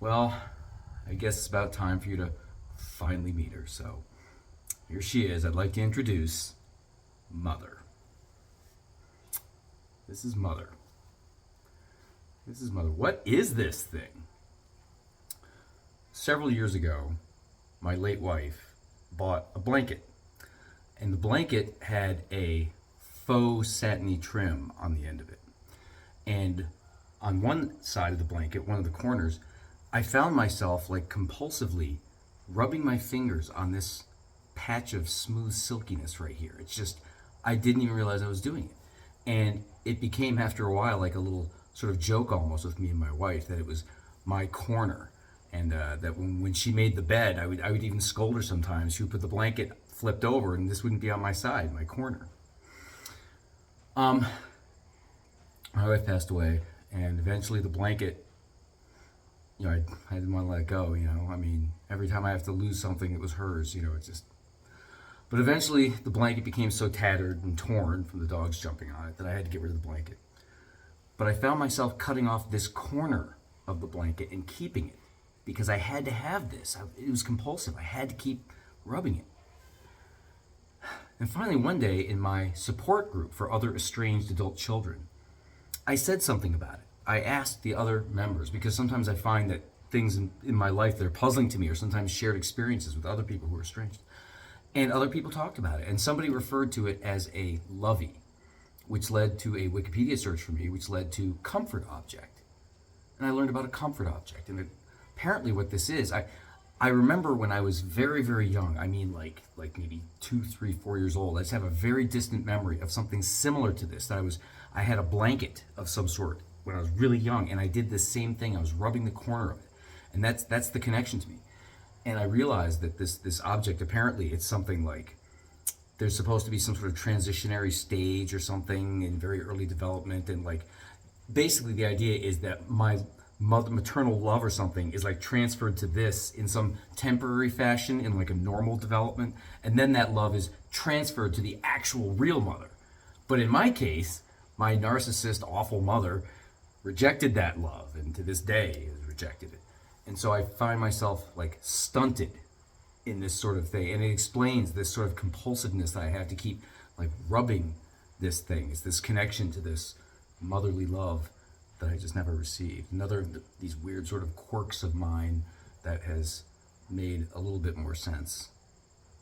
Well, I guess it's about time for you to finally meet her. So here she is. I'd like to introduce Mother. This is Mother. This is Mother. What is this thing? Several years ago, my late wife bought a blanket. And the blanket had a faux satiny trim on the end of it. And on one side of the blanket, one of the corners, I found myself like compulsively rubbing my fingers on this patch of smooth silkiness right here. It's just, I didn't even realize I was doing it. And it became, after a while, like a little sort of joke almost with me and my wife, that it was my corner. And that when she made the bed, I would even scold her sometimes. She would put the blanket flipped over and this wouldn't be on my side, my corner. My wife passed away, and eventually the blanket, I didn't want to let it go, I mean, every time I have to lose something, it was hers, it's just. But eventually the blanket became so tattered and torn from the dogs jumping on it that I had to get rid of the blanket. But I found myself cutting off this corner of the blanket and keeping it because I had to have this. It was compulsive. I had to keep rubbing it. And finally, one day in my support group for other estranged adult children, I said something about it. I asked the other members, because sometimes I find that things in my life that are puzzling to me are sometimes shared experiences with other people who are estranged. And other people talked about it. And somebody referred to it as a lovey, which led to a Wikipedia search for me, which led to comfort object. And I learned about a comfort object. And apparently what this is, I remember when I was very, very young, I mean like maybe 2, 3, 4 years old, I just have a very distant memory of something similar to this, I had a blanket of some sort when I was really young, and I did this same thing. I was rubbing the corner of it. And that's the connection to me. And I realized that this object, apparently it's something like, there's supposed to be some sort of transitionary stage or something in very early development, and like, basically the idea is that my maternal love or something is like transferred to this in some temporary fashion in like a normal development, and then that love is transferred to the actual real mother. But in my case, my narcissist, awful mother rejected that love, and to this day has rejected it. And so I find myself like stunted in this sort of thing, and it explains this sort of compulsiveness that I have to keep like rubbing this thing. It's this connection to this motherly love that I just never received. Another of these weird sort of quirks of mine that has made a little bit more sense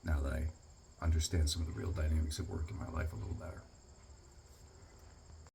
now that I understand some of the real dynamics at work in my life a little better.